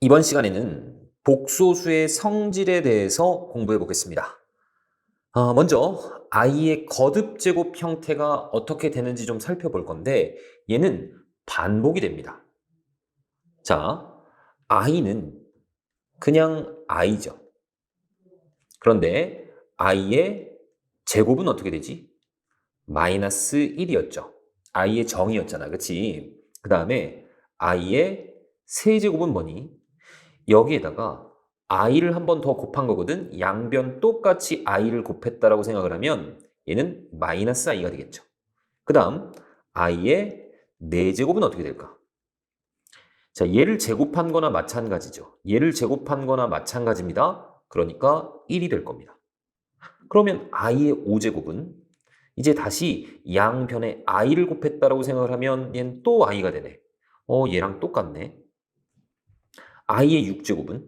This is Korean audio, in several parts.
이번 시간에는 복소수의 성질에 대해서 공부해 보겠습니다. 먼저 i의 거듭 제곱 형태가 어떻게 되는지 좀 살펴볼 건데 얘는 반복이 됩니다. 자, i는 그냥 i죠. 그런데 i의 제곱은 어떻게 되지? 마이너스 1이었죠. i의 정의였잖아. 그치? 그 다음에 i의 세제곱은 뭐니? 여기에다가 i를 한 번 더 곱한 거거든. 양변 똑같이 i를 곱했다라고 생각을 하면 얘는 마이너스 i가 되겠죠. 그 다음 i의 4제곱은 어떻게 될까? 자, 얘를 제곱한 거나 마찬가지죠. 얘를 제곱한 거나 마찬가지입니다. 그러니까 1이 될 겁니다. 그러면 i의 5제곱은 이제 다시 양변에 i를 곱했다라고 생각을 하면 얘는 또 i가 되네. 얘랑 똑같네. i의 6제곱은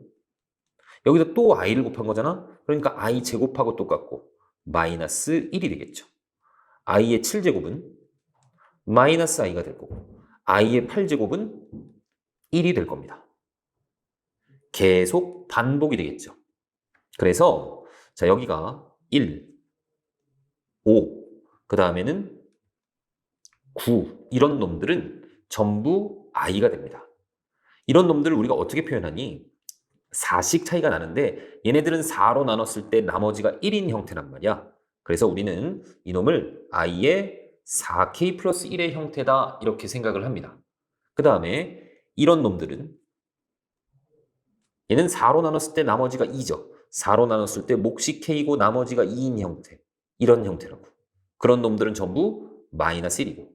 여기서 또 i를 곱한 거잖아? 그러니까 i 제곱하고 똑같고 마이너스 1이 되겠죠. i의 7제곱은 마이너스 i가 될 거고 i의 8제곱은 1이 될 겁니다. 계속 반복이 되겠죠. 그래서 자 여기가 1, 5, 그 다음에는 9 이런 놈들은 전부 i가 됩니다. 이런 놈들을 우리가 어떻게 표현하니? 4씩 차이가 나는데 얘네들은 4로 나눴을 때 나머지가 1인 형태란 말이야. 그래서 우리는 이놈을 i의 4k 플러스 1의 형태다 이렇게 생각을 합니다. 그 다음에 이런 놈들은 얘는 4로 나눴을 때 나머지가 2죠. 4로 나눴을 때 몫이 k고 나머지가 2인 형태. 이런 형태라고. 그런 놈들은 전부 마이너스 1이고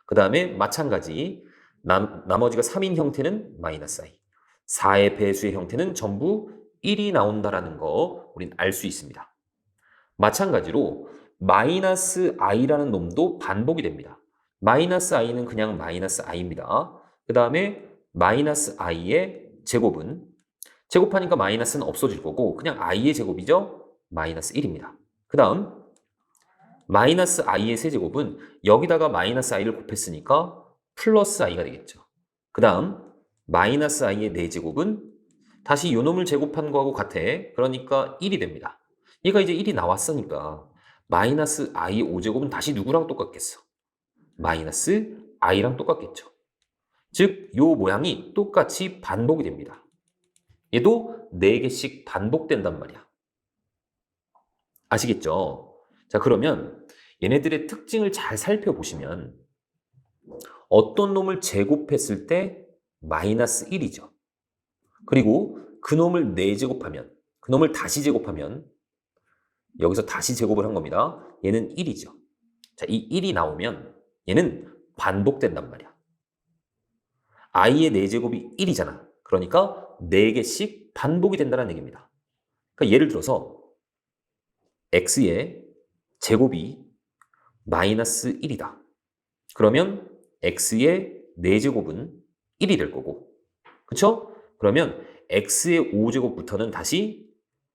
그 다음에 마찬가지 나머지가 3인 형태는 마이너스 i. 4의 배수의 형태는 전부 1이 나온다라는 거 우린 알 수 있습니다. 마찬가지로 마이너스 i라는 놈도 반복이 됩니다. 마이너스 i는 그냥 마이너스 i입니다. 그 다음에 마이너스 i의 제곱은 제곱하니까 마이너스는 없어질 거고 그냥 i의 제곱이죠. 마이너스 1입니다. 그 다음 마이너스 i의 세제곱은 여기다가 마이너스 i를 곱했으니까 플러스 i가 되겠죠. 그 다음 마이너스 i의 4제곱은 다시 요 놈을 제곱한 거하고 같아. 그러니까 1이 됩니다. 얘가 이제 1이 나왔으니까 마이너스 i 5제곱은 다시 누구랑 똑같겠어? 마이너스 i랑 똑같겠죠. 즉, 요 모양이 똑같이 반복이 됩니다. 얘도 4개씩 반복된단 말이야. 아시겠죠? 자, 그러면 얘네들의 특징을 잘 살펴보시면 어떤 놈을 제곱했을 때 마이너스 1이죠. 그리고 그 놈을 4제곱하면, 그 놈을 다시 제곱하면 여기서 다시 제곱을 한 겁니다. 얘는 1이죠. 자, 이 1이 나오면 얘는 반복된단 말이야. i의 4제곱이 1이잖아. 그러니까 4개씩 반복이 된다는 얘기입니다. 그러니까 예를 들어서 x의 제곱이 마이너스 1이다. 그러면 x의 4제곱은 1이 될 거고 그쵸? 그러면 x의 5제곱부터는 다시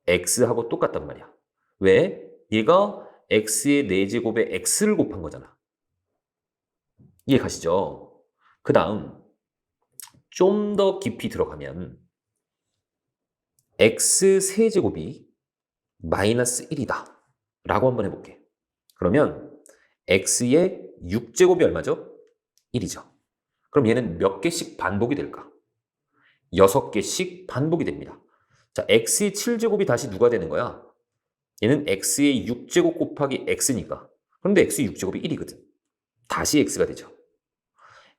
x하고 똑같단 말이야. 왜? 얘가 x의 4제곱에 x를 곱한 거잖아. 이해 가시죠? 그 다음 좀 더 깊이 들어가면 x 세제곱이 마이너스 1이다 라고 한번 해볼게. 그러면 x의 6제곱이 얼마죠? 1이죠. 그럼 얘는 몇 개씩 반복이 될까? 6개씩 반복이 됩니다. 자, x의 7제곱이 다시 누가 되는 거야? 얘는 x의 6제곱 곱하기 x니까. 그런데 x의 6제곱이 1이거든. 다시 x가 되죠.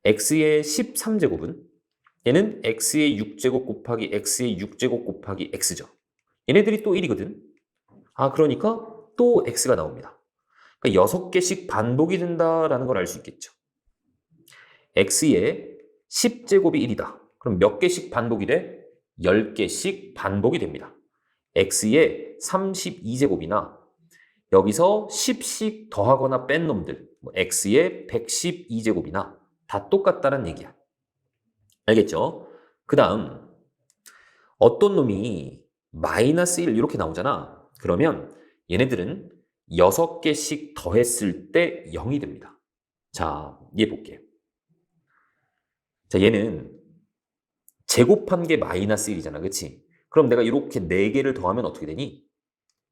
x의 13제곱은 얘는 x의 6제곱 곱하기 x의 6제곱 곱하기 x죠. 얘네들이 또 1이거든. 그러니까 또 x가 나옵니다. 그러니까 6개씩 반복이 된다라는 걸 알 수 있겠죠. x의 10제곱이 1이다. 그럼 몇 개씩 반복이 돼? 10개씩 반복이 됩니다. x의 32제곱이나 여기서 10씩 더하거나 뺀 놈들, x의 112제곱이나 다 똑같다는 얘기야. 알겠죠? 그 다음 어떤 놈이 마이너스 1 이렇게 나오잖아. 그러면 얘네들은 6개씩 더했을 때 0이 됩니다. 자, 얘 볼게. 자, 얘는 제곱한 게 마이너스 1이잖아. 그치? 그럼 내가 이렇게 4개를 더하면 어떻게 되니?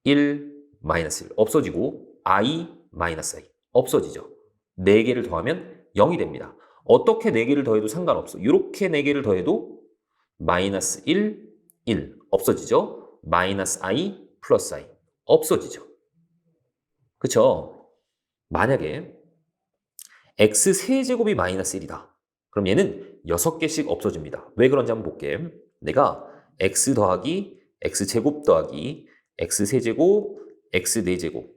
1, 마이너스 1 없어지고 i, 마이너스 i 없어지죠. 4개를 더하면 0이 됩니다. 어떻게 4개를 더해도 상관없어. 이렇게 4개를 더해도 마이너스 1, 1 없어지죠. 마이너스 i, 플러스 i 없어지죠. 그쵸? 만약에 x 세제곱이 마이너스 1이다. 그럼 얘는 6개씩 없어집니다. 왜 그런지 한번 볼게. 내가 x 더하기 x제곱 더하기 x세제곱, x4제곱,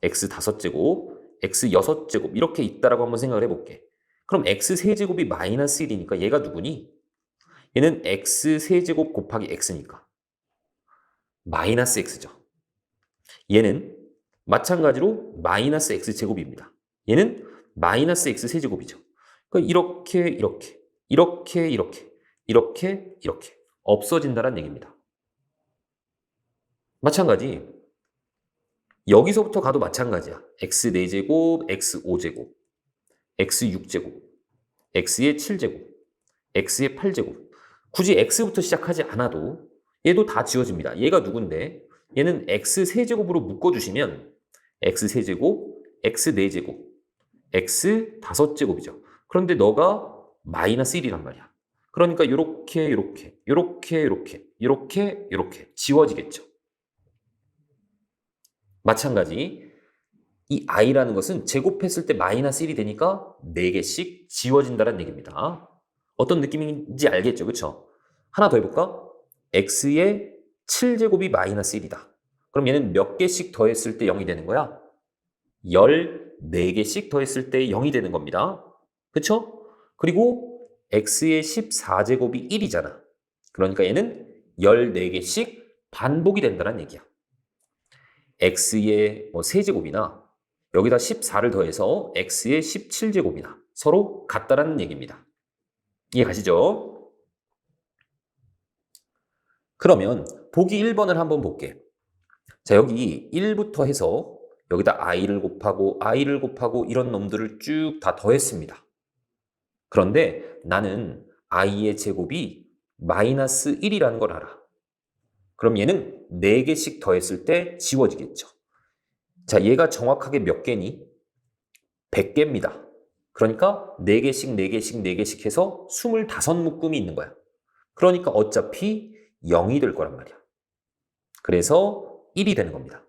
x5제곱, x6제곱 이렇게 있다라고 한번 생각을 해볼게. 그럼 x세제곱이 마이너스 1이니까 얘가 누구니? 얘는 x세제곱 곱하기 x니까 마이너스 x죠. 얘는 마찬가지로 마이너스 x제곱입니다. 얘는 마이너스 x세제곱이죠. 그러니까 이렇게 없어진다는 얘기입니다. 마찬가지 여기서부터 가도 마찬가지야. x4제곱, x5제곱, x6제곱, x의 7제곱, x의 8제곱 굳이 x부터 시작하지 않아도 얘도 다 지워집니다. 얘가 누군데? 얘는 x세제곱으로 묶어주시면 x세제곱, x4제곱, x5제곱이죠. 그런데 너가 마이너스 1이란 말이야. 그러니까 이렇게 지워지겠죠. 마찬가지 이 i라는 것은 제곱했을 때 마이너스 1이 되니까 4개씩 지워진다는 얘기입니다. 어떤 느낌인지 알겠죠? 그렇죠? 하나 더 해볼까? x의 7제곱이 마이너스 1이다. 그럼 얘는 몇 개씩 더했을 때 0이 되는 거야? 14개씩 더했을 때 0이 되는 겁니다. 그렇죠? 그리고 x의 14제곱이 1이잖아. 그러니까 얘는 14개씩 반복이 된다는 얘기야. x의 세제곱이나 여기다 14를 더해서 x의 17제곱이나 서로 같다라는 얘기입니다. 이해 가시죠? 그러면 보기 1번을 한번 볼게. 자, 여기 1부터 해서 여기다 i를 곱하고 이런 놈들을 쭉 다 더했습니다. 그런데 나는 i의 제곱이 마이너스 1이라는 걸 알아. 그럼 얘는 4개씩 더했을 때 지워지겠죠. 자, 얘가 정확하게 몇 개니? 100개입니다. 그러니까 4개씩 해서 25묶음이 있는 거야. 그러니까 어차피 0이 될 거란 말이야. 그래서 1이 되는 겁니다.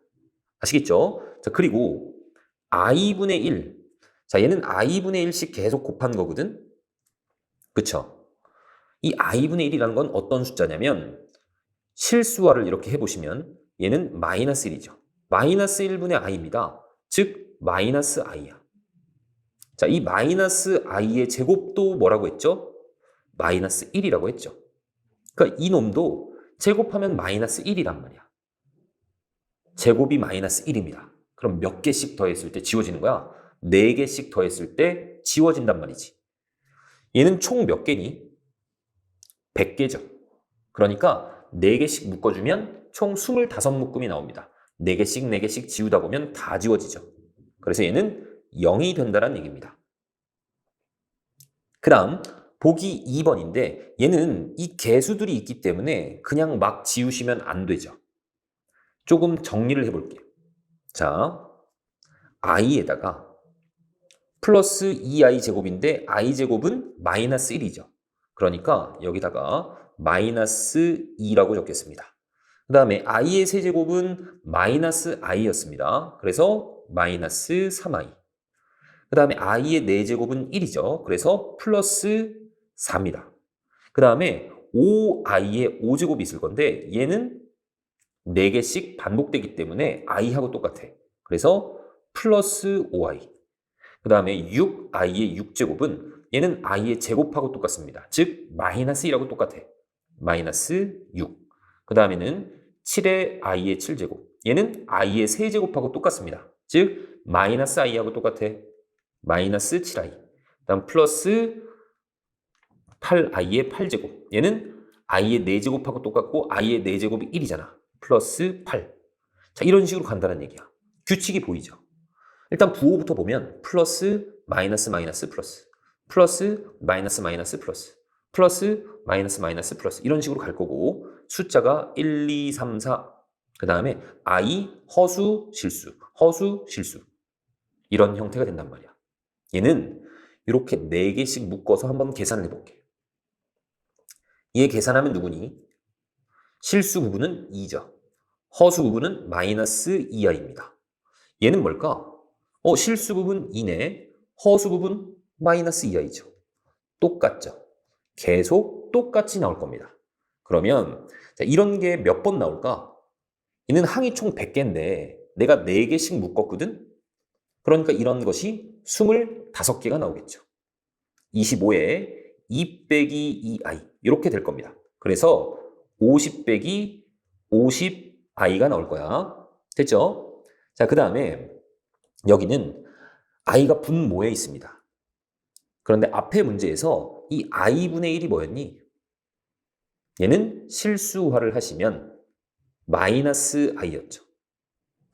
아시겠죠? 자, 그리고 i분의 1. 자, 얘는 i분의 1씩 계속 곱한 거거든? 그쵸? 이 i분의 1이라는 건 어떤 숫자냐면 실수화를 이렇게 해보시면 얘는 마이너스 1이죠. 마이너스 1분의 i입니다. 즉 마이너스 i야. 자, 이 마이너스 i의 제곱도 뭐라고 했죠? 마이너스 1이라고 했죠. 그러니까 이 놈도 제곱하면 마이너스 1이란 말이야. 제곱이 마이너스 1입니다. 그럼 몇 개씩 더했을 때 지워지는 거야? 4개씩 더했을 때 지워진단 말이지. 얘는 총 몇 개니? 100개죠. 그러니까 4개씩 묶어주면 총 25묶음이 나옵니다. 4개씩 지우다 보면 다 지워지죠. 그래서 얘는 0이 된다는 얘기입니다. 그 다음 보기 2번인데 얘는 이 개수들이 있기 때문에 그냥 막 지우시면 안 되죠. 조금 정리를 해볼게요. 자, i에다가 플러스 2i 제곱인데 i 제곱은 마이너스 1이죠. 그러니까 여기다가 마이너스 2라고 적겠습니다. 그 다음에 i의 세제곱은 마이너스 i였습니다. 그래서 마이너스 3i. 그 다음에 i의 4제곱은 1이죠. 그래서 플러스 4입니다. 그 다음에 5i의 5제곱이 있을 건데 얘는 4개씩 반복되기 때문에 i하고 똑같아. 그래서 플러스 5i. 그 다음에 6i의 6제곱은 얘는 i의 제곱하고 똑같습니다. 즉 마이너스 1하고 똑같아. 마이너스 6. 그 다음에는 7의 i의 7제곱. 얘는 i의 세제곱하고 똑같습니다. 즉 마이너스 i하고 똑같아. 마이너스 7i. 그 다음 플러스 8i의 8제곱. 얘는 i의 4제곱하고 똑같고 i의 4제곱이 1이잖아. 플러스 8. 자, 이런 식으로 간다는 얘기야. 규칙이 보이죠? 일단 부호부터 보면 플러스 마이너스 플러스 플러스 마이너스 플러스 플러스 마이너스 마이너스 플러스 이런 식으로 갈 거고 숫자가 1, 2, 3, 4 그 다음에 I 허수 실수 허수 실수 이런 형태가 된단 말이야. 얘는 이렇게 4개씩 묶어서 한번 계산을 해볼게. 얘 계산하면 누구니? 실수 부분은 2죠. 허수 부분은 마이너스 2i입니다. 얘는 뭘까? 실수 부분 2네. 허수 부분 마이너스 2i죠. 똑같죠. 계속 똑같이 나올 겁니다. 그러면 자, 이런 게 몇 번 나올까? 얘는 항이 총 100개인데 내가 4개씩 묶었거든? 그러니까 이런 것이 25개가 나오겠죠. 25에 2 빼기 2i 이렇게 될 겁니다. 그래서 50 빼기 50i가 나올 거야. 됐죠? 자, 그 다음에 여기는 i가 분모에 있습니다. 그런데 앞에 문제에서 이 i분의 1이 뭐였니? 얘는 실수화를 하시면 마이너스 i였죠.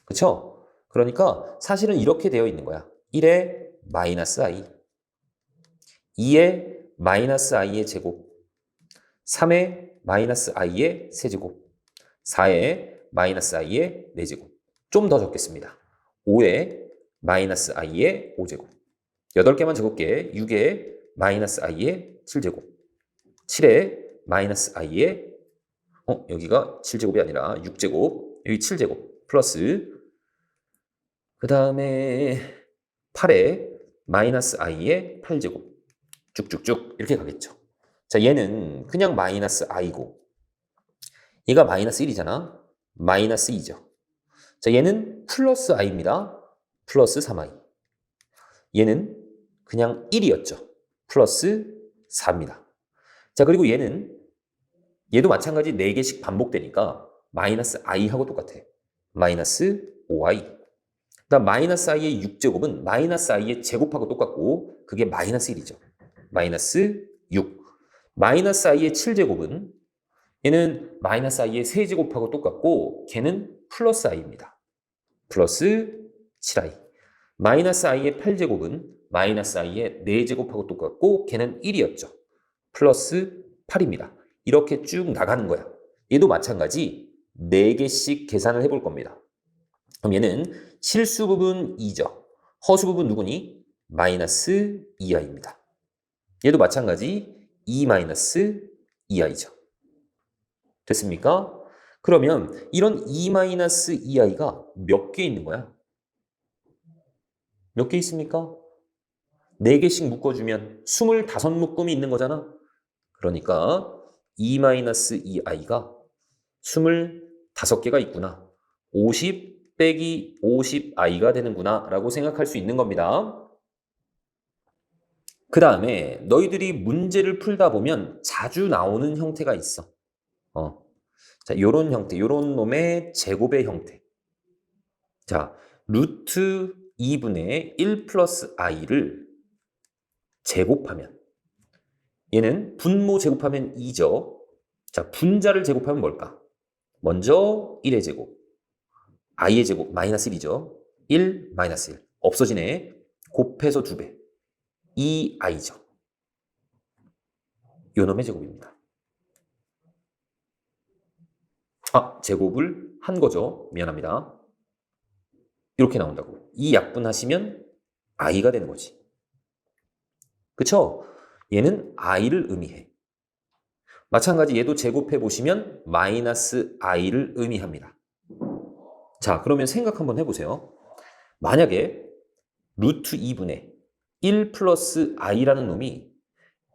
그쵸? 그러니까 사실은 이렇게 되어 있는 거야. 1에 마이너스 i, 2에 마이너스 i의 제곱, 3에 마이너스 i의 세제곱, 4에 마이너스 i의 4제곱. 좀 더 적겠습니다. 5에 마이너스 i의 5제곱. 8개만 적을게. 6에 마이너스 i의 7제곱. 7에 마이너스 i의 여기가 7제곱이 아니라 6제곱. 여기 7제곱. 플러스 그 다음에 8에 마이너스 i의 8제곱. 쭉쭉쭉 이렇게 가겠죠. 자, 얘는 그냥 마이너스 i고 얘가 마이너스 1이잖아. 마이너스 2죠. 자, 얘는 플러스 i입니다. 플러스 3i. 얘는 그냥 1이었죠. 플러스 4입니다. 자, 그리고 얘도 마찬가지 4개씩 반복되니까 마이너스 i하고 똑같아. 마이너스 5i. 그다음 마이너스 i의 6제곱은 마이너스 i의 제곱하고 똑같고 그게 마이너스 1이죠. 마이너스 6. 마이너스 i의 7제곱은 얘는 마이너스 i의 세제곱하고 똑같고 걔는 플러스 i입니다. 플러스 7i. 마이너스 i의 8제곱은 마이너스 i의 4제곱하고 똑같고 걔는 1이었죠. 플러스 8입니다. 이렇게 쭉 나가는 거야. 얘도 마찬가지 4개씩 계산을 해볼 겁니다. 그럼 얘는 실수 부분 2죠. 허수 부분 누구니? 마이너스 2i입니다. 얘도 마찬가지 2 마이너스 2i죠. 됐습니까? 그러면 이런 2 마이너스 2i가 몇 개 있는 거야? 몇 개 있습니까? 4개씩 묶어주면 25묶음이 있는 거잖아. 그러니까 2 마이너스 2i가 25개가 있구나. 50 빼기 50i가 되는구나 라고 생각할 수 있는 겁니다. 그 다음에 너희들이 문제를 풀다 보면 자주 나오는 형태가 있어. 자, 요런 형태, 요런 놈의 제곱의 형태. 자, 루트 2분의 1 플러스 i를 제곱하면 얘는 분모 제곱하면 2죠. 자, 분자를 제곱하면 뭘까? 먼저 1의 제곱, i의 제곱 마이너스 1이죠. 1 마이너스 1 없어지네. 곱해서 2배 2i죠. 요 놈의 제곱입니다. 제곱을 한 거죠. 미안합니다. 이렇게 나온다고. 이 약분하시면 i가 되는 거지. 그쵸? 얘는 i를 의미해. 마찬가지 얘도 제곱해 보시면 마이너스 i를 의미합니다. 자, 그러면 생각 한번 해보세요. 만약에 루트 2분의 1 플러스 i라는 놈이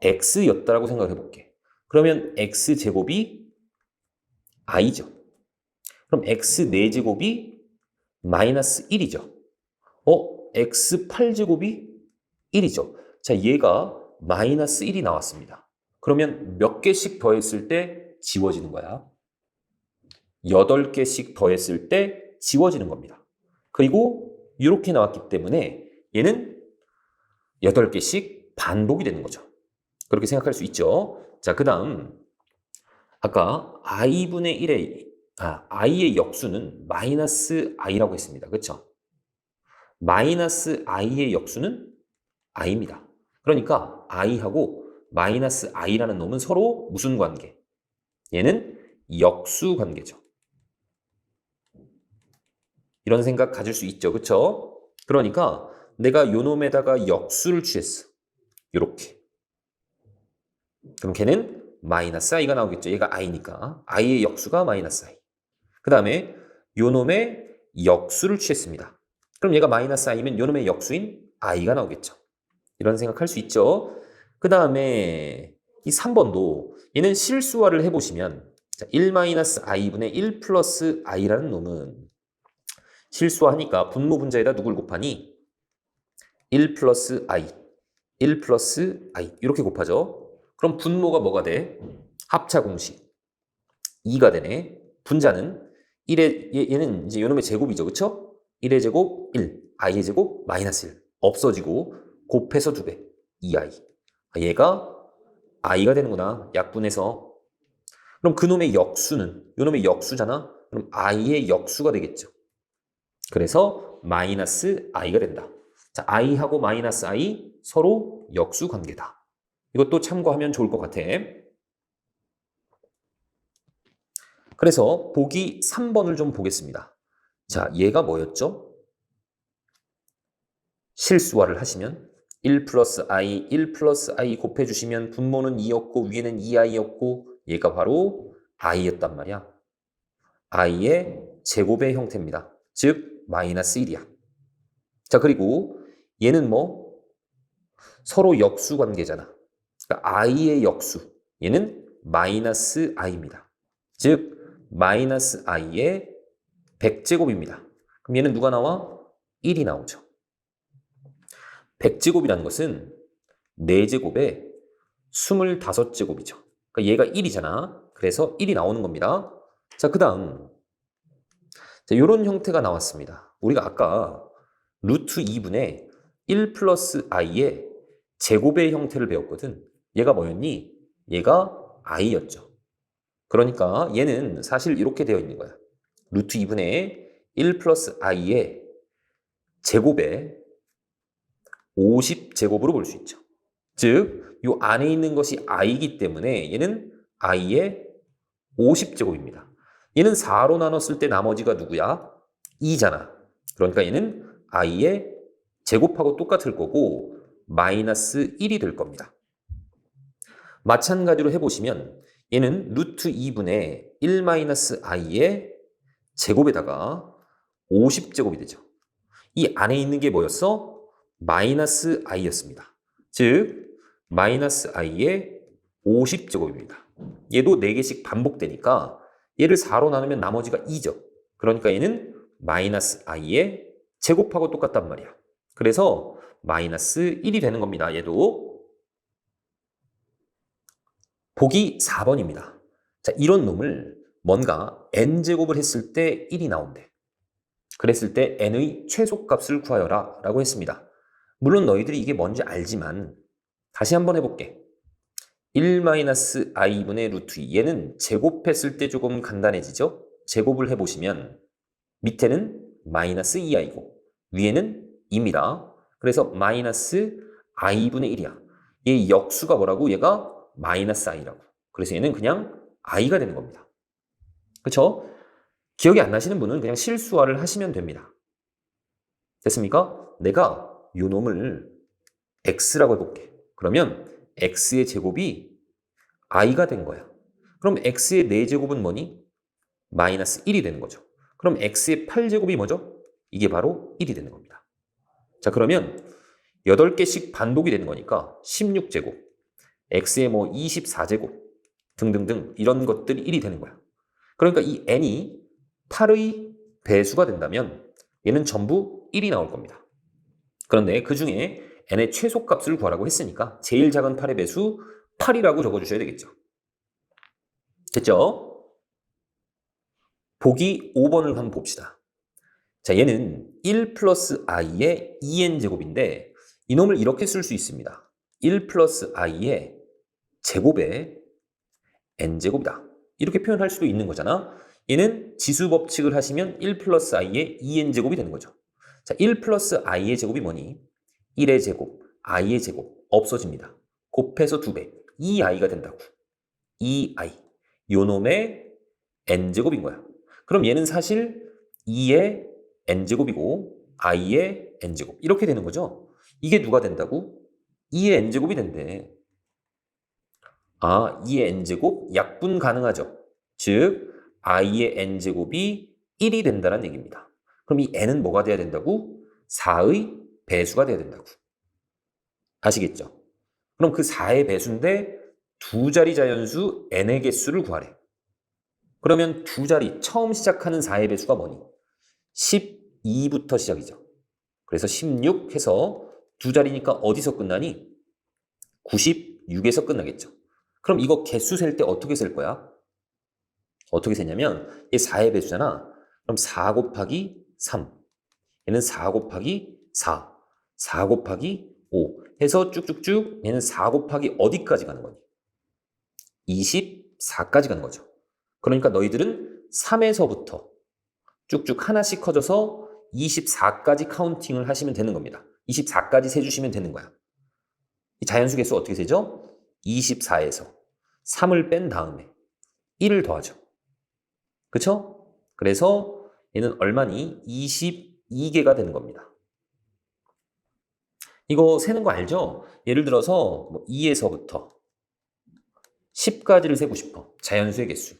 x였다라고 생각을 해볼게. 그러면 x제곱이 i죠. 그럼 x 4제곱이 마이너스 1이죠. x 8제곱이 1이죠. 자, 얘가 마이너스 1이 나왔습니다. 그러면 몇 개씩 더했을 때 지워지는 거야? 8개씩 더했을 때 지워지는 겁니다. 그리고 이렇게 나왔기 때문에 얘는 8개씩 반복이 되는 거죠. 그렇게 생각할 수 있죠. 자, 그 다음 아까 i분의 1의 i의 역수는 마이너스 i라고 했습니다. 그렇죠? 마이너스 i의 역수는 i입니다. 그러니까 i하고 마이너스 i라는 놈은 서로 무슨 관계? 얘는 역수 관계죠. 이런 생각 가질 수 있죠. 그쵸? 그러니까 내가 요 놈에다가 역수를 취했어. 요렇게. 그럼 걔는 마이너스 i가 나오겠죠. 얘가 i니까. i의 역수가 마이너스 i. 그 다음에 요 놈의 역수를 취했습니다. 그럼 얘가 마이너스 i면 요 놈의 역수인 i가 나오겠죠. 이런 생각할 수 있죠. 그 다음에 이 3번도 얘는 실수화를 해보시면 1-i분의 1 플러스 i라는 놈은 실수화하니까 분모 분자에다 누굴 곱하니? 1 플러스 i, 1 플러스 i 이렇게 곱하죠. 그럼 분모가 뭐가 돼? 합차 공식 2가 되네. 분자는 1의 얘는 이제 요놈의 제곱이죠. 그쵸? 1의 제곱 1, i의 제곱 마이너스 1 없어지고 곱해서 2배 2i. 얘가 i가 되는구나. 약분해서. 그럼 그놈의 역수는 요놈의 역수잖아. 그럼 i의 역수가 되겠죠. 그래서 마이너스 i가 된다. 자, i하고 마이너스 i 서로 역수 관계다. 이것도 참고하면 좋을 것 같아. 그래서 보기 3번을 좀 보겠습니다. 자, 얘가 뭐였죠? 실수화를 하시면 1 플러스 i, 1 플러스 i 곱해주시면 분모는 2였고 위에는 2i였고 얘가 바로 i였단 말이야. i의 제곱의 형태입니다. 즉 마이너스 1이야. 자, 그리고 얘는 뭐? 서로 역수 관계잖아. 그러니까 i의 역수. 얘는 마이너스 i입니다. 즉 마이너스 i의 100제곱입니다. 그럼 얘는 누가 나와? 1이 나오죠. 100제곱이라는 것은 4제곱에 25제곱이죠. 그러니까 얘가 1이잖아. 그래서 1이 나오는 겁니다. 자, 그 다음 이런 형태가 나왔습니다. 우리가 아까 루트 2분의 1 플러스 i의 제곱의 형태를 배웠거든. 얘가 뭐였니? 얘가 i였죠. 그러니까 얘는 사실 이렇게 되어 있는 거야. 루트 2분의 1 플러스 i의 제곱에 50제곱으로 볼 수 있죠. 즉, 이 안에 있는 것이 i이기 때문에 얘는 i의 50제곱입니다. 얘는 4로 나눴을 때 나머지가 누구야? 2잖아. 그러니까 얘는 i의 제곱하고 똑같을 거고 마이너스 1이 될 겁니다. 마찬가지로 해보시면 얘는 루트 2분의 1 마이너스 i의 제곱에다가 50제곱이 되죠. 이 안에 있는 게 뭐였어? 마이너스 i였습니다. 즉 마이너스 i의 50제곱입니다. 얘도 4개씩 반복되니까 얘를 4로 나누면 나머지가 2죠. 그러니까 얘는 마이너스 i의 제곱하고 똑같단 말이야. 그래서 마이너스 1이 되는 겁니다. 얘도. 보기 4번입니다. 자, 이런 놈을 뭔가 n제곱을 했을 때 1이 나온대. 그랬을 때 n의 최소값을 구하여라 라고 했습니다. 물론 너희들이 이게 뭔지 알지만 다시 한번 해볼게. 1-i분의 루트 2. 얘는 제곱했을 때 조금 간단해지죠? 제곱을 해보시면 밑에는 마이너스 2i고 위에는 2입니다. 그래서 마이너스 i분의 1이야. 얘 역수가 뭐라고? 얘가 마이너스 i라고. 그래서 얘는 그냥 i가 되는 겁니다. 그쵸? 기억이 안 나시는 분은 그냥 실수화를 하시면 됩니다. 됐습니까? 내가 요 놈을 x라고 해볼게. 그러면 x의 제곱이 i가 된 거야. 그럼 x의 4제곱은 뭐니? 마이너스 1이 되는 거죠. 그럼 x의 8제곱이 뭐죠? 이게 바로 1이 되는 겁니다. 자, 그러면 8개씩 반복이 되는 거니까 16제곱, x의 뭐 24제곱 등등등 이런 것들이 1이 되는 거야. 그러니까 이 n이 8의 배수가 된다면 얘는 전부 1이 나올 겁니다. 그런데 그 중에 n의 최소값을 구하라고 했으니까 제일 작은 8의 배수 8이라고 적어주셔야 되겠죠. 됐죠? 보기 5번을 한번 봅시다. 자, 얘는 1 플러스 i의 2n제곱인데 이놈을 이렇게 쓸 수 있습니다. 1 플러스 i의 제곱에 n제곱이다. 이렇게 표현할 수도 있는 거잖아. 얘는 지수법칙을 하시면 1 플러스 i의 2n제곱이 되는 거죠. 자, 1 플러스 i의 제곱이 뭐니? 1의 제곱, i의 제곱 없어집니다. 곱해서 2배. 2i가 된다고. 2i. 요 놈의 n제곱인 거야. 그럼 얘는 사실 2의 n제곱이고 i의 n제곱. 이렇게 되는 거죠. 이게 누가 된다고? 2의 n제곱이 된대. 아, 2의 n제곱 약분 가능하죠. 즉, i의 n제곱이 1이 된다는 얘기입니다. 그럼 이 n은 뭐가 돼야 된다고? 4의 배수가 돼야 된다고. 아시겠죠? 그럼 그 4의 배수인데 두 자리 자연수 n의 개수를 구하래. 그러면 두 자리 처음 시작하는 4의 배수가 뭐니? 12부터 시작이죠. 그래서 16 해서 두 자리니까 어디서 끝나니? 96에서 끝나겠죠. 그럼 이거 개수 셀 때 어떻게 셀 거야? 어떻게 세냐면 얘 4의 배수잖아. 그럼 4 곱하기 3. 얘는 4 곱하기 4. 4 곱하기 5 해서 쭉쭉쭉 얘는 4 곱하기 어디까지 가는 거니? 24까지 가는 거죠. 그러니까 너희들은 3에서부터 쭉쭉 하나씩 커져서 24까지 카운팅을 하시면 되는 겁니다. 24까지 세주시면 되는 거야. 이 자연수 개수 어떻게 세죠? 24에서 3을 뺀 다음에 1을 더하죠. 그쵸? 그래서 얘는 얼마니? 22개가 되는 겁니다. 이거 세는 거 알죠? 예를 들어서 2에서부터 10까지를 세고 싶어. 자연수의 개수.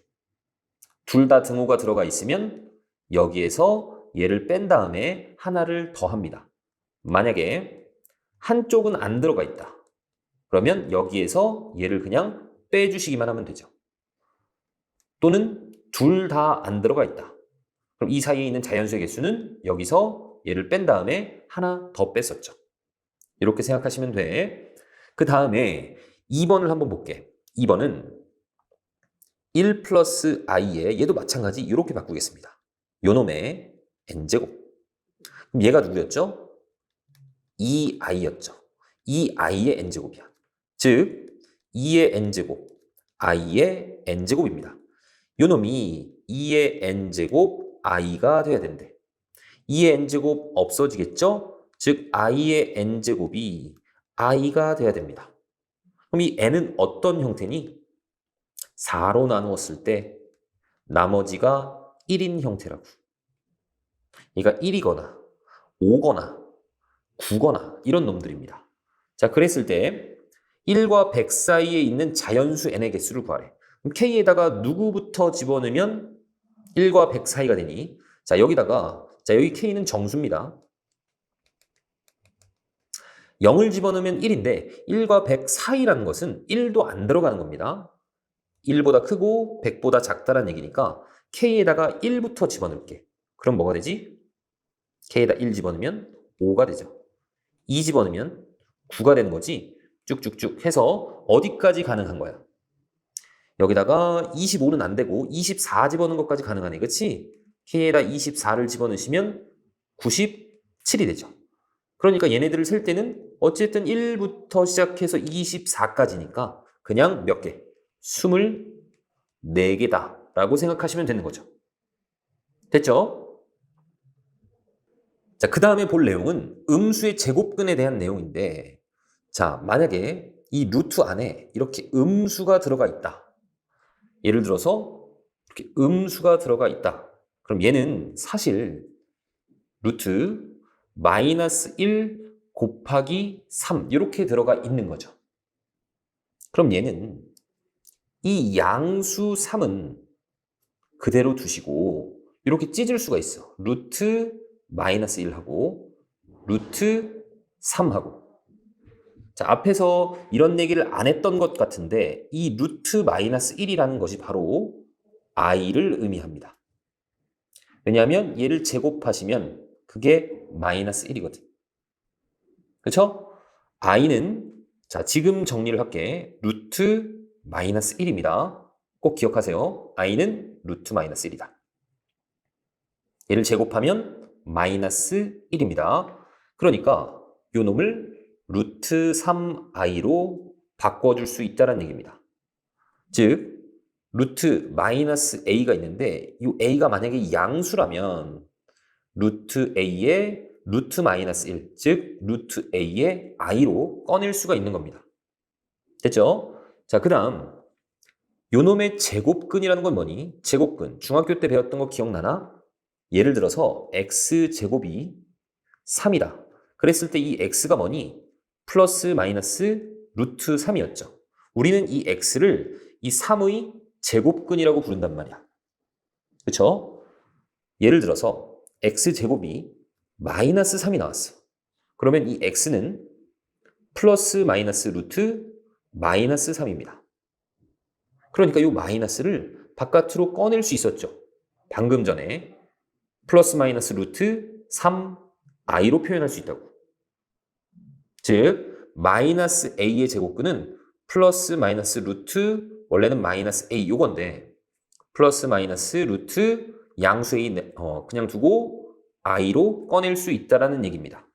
둘 다 등호가 들어가 있으면 여기에서 얘를 뺀 다음에 하나를 더합니다. 만약에 한쪽은 안 들어가 있다. 그러면 여기에서 얘를 그냥 빼주시기만 하면 되죠. 또는 둘 다 안 들어가 있다. 그럼 이 사이에 있는 자연수의 개수는 여기서 얘를 뺀 다음에 하나 더 뺐었죠. 이렇게 생각하시면 돼. 그 다음에 2번을 한번 볼게. 2번은 1 플러스 i에 얘도 마찬가지 이렇게 바꾸겠습니다. 요놈의 n제곱. 그럼 얘가 누구였죠? 2i였죠. 2i의 n제곱이야. 즉 2의 n제곱, i의 n제곱입니다. 요놈이 2의 n제곱 i가 돼야 된대. 2의 n제곱 없어지겠죠? 즉 i의 n제곱이 i가 돼야 됩니다. 그럼 이 n은 어떤 형태니? 4로 나누었을 때 나머지가 1인 형태라고. 얘가 1이거나 5거나 9거나 이런 놈들입니다. 자, 그랬을 때 1과 100 사이에 있는 자연수 n의 개수를 구하래. 그럼 k에다가 누구부터 집어넣으면 1과 100 사이가 되니? 자, 여기다가 여기 k는 정수입니다. 0을 집어넣으면 1인데 1과 100 사이라는 것은 1도 안 들어가는 겁니다. 1보다 크고 100보다 작다는 얘기니까 k에다가 1부터 집어넣을게. 그럼 뭐가 되지? k에다 1 집어넣으면 5가 되죠. 2 집어넣으면 9가 되는 거지. 쭉쭉쭉 해서 어디까지 가능한 거야? 여기다가 25는 안 되고 24 집어넣는 것까지 가능하네. 그치? k에다 24를 집어넣으시면 97이 되죠. 그러니까 얘네들을 셀 때는 어쨌든 1부터 시작해서 24까지니까 그냥 몇 개? 24개다 라고 생각하시면 되는 거죠. 됐죠? 자, 그 다음에 볼 내용은 음수의 제곱근에 대한 내용인데, 자, 만약에 이 루트 안에 이렇게 음수가 들어가 있다. 예를 들어서 이렇게 음수가 들어가 있다. 그럼 얘는 사실 루트 마이너스 1 곱하기 3 이렇게 들어가 있는 거죠. 그럼 얘는 이 양수 3은 그대로 두시고 이렇게 찢을 수가 있어. 루트 마이너스 1하고 루트 3하고. 자, 앞에서 이런 얘기를 안 했던 것 같은데 이 루트 마이너스 1이라는 것이 바로 i를 의미합니다. 왜냐하면 얘를 제곱하시면 그게 마이너스 1이거든. 그렇죠? i는 자, 지금 정리를 할게. 루트 마이너스 1입니다. 꼭 기억하세요. i는 루트 마이너스 1이다. 얘를 제곱하면 마이너스 1입니다. 그러니까 요 놈을 루트 3i로 바꿔줄 수 있다는 얘기입니다. 즉 루트 마이너스 a가 있는데 이 a가 만약에 양수라면 루트 a의 루트 마이너스 1, 즉 루트 a의 i로 꺼낼 수가 있는 겁니다. 됐죠? 자, 그 다음 요놈의 제곱근이라는 건 뭐니? 제곱근. 중학교 때 배웠던 거 기억나나? 예를 들어서 x제곱이 3이다. 그랬을 때 이 x가 뭐니? 플러스 마이너스 루트 3이었죠. 우리는 이 x를 이 3의 제곱근이라고 부른단 말이야. 그쵸? 예를 들어서 x제곱이 마이너스 3이 나왔어. 그러면 이 x는 플러스 마이너스 루트 마이너스 3입니다. 그러니까 이 마이너스를 바깥으로 꺼낼 수 있었죠. 방금 전에 플러스 마이너스 루트 3i로 표현할 수 있다고. 즉 마이너스 a의 제곱근은 플러스 마이너스 루트 원래는 마이너스 a 요건데 플러스 마이너스 루트 양수 a 그냥 두고 i로 꺼낼 수 있다라는 얘기입니다.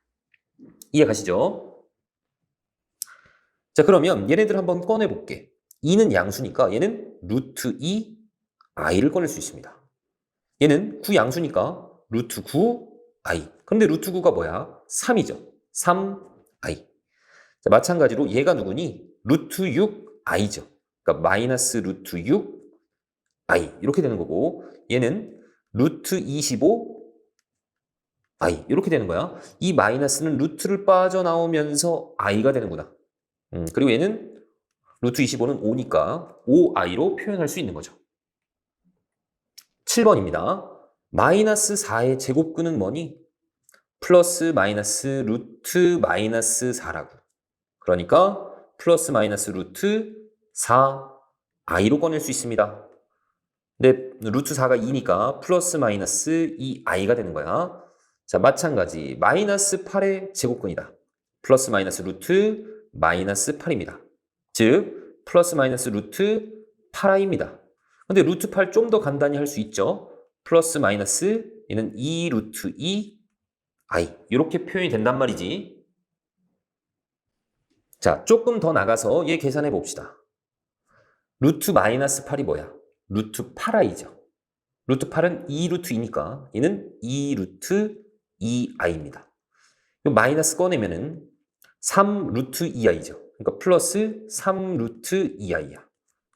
이해 가시죠? 자, 그러면 얘네들 한번 꺼내볼게. 2는 양수니까 얘는 루트 2 i를 꺼낼 수 있습니다. 얘는 구양수니까 루트 9 i. 그런데 루트 9가 뭐야? 3이죠. 3i. 자, 마찬가지로 얘가 누구니? 루트 6 i죠. 그러니까 마이너스 루트 6 i 이렇게 되는 거고 얘는 루트 25 i 이렇게 되는 거야. 이 마이너스는 루트를 빠져나오면서 i가 되는구나. 그리고 얘는 루트 25는 5니까 5i로 표현할 수 있는 거죠. 7번입니다. 마이너스 4의 제곱근은 뭐니? 플러스 마이너스 루트 마이너스 4라고. 그러니까 플러스 마이너스 루트 4i로 꺼낼 수 있습니다. 근데 루트 4가 2니까 플러스 마이너스 2i가 되는 거야. 자, 마찬가지 마이너스 8의 제곱근이다. 플러스 마이너스 루트 마이너스 8입니다. 즉 플러스 마이너스 루트 8i입니다. 근데 루트 8 좀 더 간단히 할 수 있죠. 플러스 마이너스 얘는 2 루트 2 i 이렇게 표현이 된단 말이지. 자, 조금 더 나가서 얘 계산해 봅시다. 루트 마이너스 8이 뭐야? 루트 8i죠. 루트 8은 2 루트 2니까 얘는 2 루트 2i입니다. 마이너스 꺼내면은 3 루트 2i죠. 그러니까 플러스 3 루트 2i야.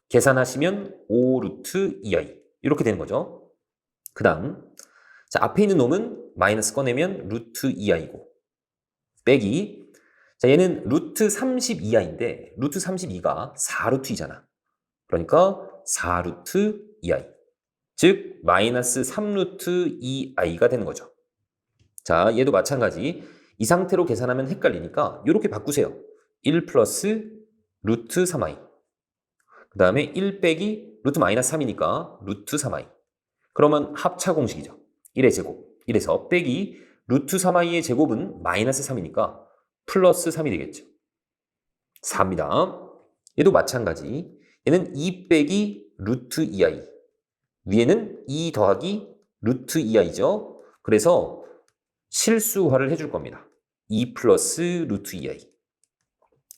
계산하시면 5 루트 2i 이렇게 되는 거죠. 그 다음 자, 앞에 있는 놈은 마이너스 꺼내면 루트 2i고 빼기 자, 얘는 루트 32i인데 루트 32가 4 루트 2잖아. 그러니까 4 루트 2i 즉 마이너스 3 루트 2i가 되는 거죠. 자, 얘도 마찬가지 이 상태로 계산하면 헷갈리니까 이렇게 바꾸세요. 1 플러스 루트 3i 그 다음에 1 빼기 루트 마이너스 3이니까 루트 3i 그러면 합차 공식이죠. 1의 제곱 1에서 빼기 루트 3i의 제곱은 마이너스 3이니까 플러스 3이 되겠죠. 4입니다. 얘도 마찬가지 얘는 2 빼기 루트 2i 위에는 2 더하기 루트 2i죠. 그래서 실수화를 해줄 겁니다. 2 플러스 루트 2i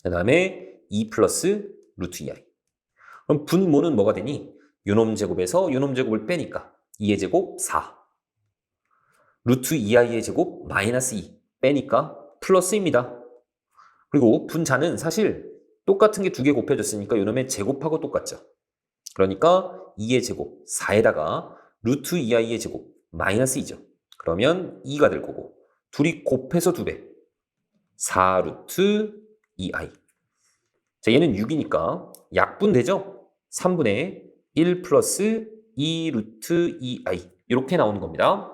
그 다음에 2 플러스 루트 2i 그럼 분모는 뭐가 되니? 요놈 제곱에서 요놈 제곱을 빼니까 2의 제곱 4 루트 2i의 제곱 마이너스 2 빼니까 플러스입니다. 그리고 분자는 사실 똑같은 게 두 개 곱해졌으니까 요놈의 제곱하고 똑같죠. 그러니까 2의 제곱 4에다가 루트 2i의 제곱 마이너스 2죠. 그러면 2가 될 거고 둘이 곱해서 2배 4 루트 2i 자, 얘는 6이니까 약분되죠? 3분의 1 플러스 2 루트 2i 이렇게 나오는 겁니다.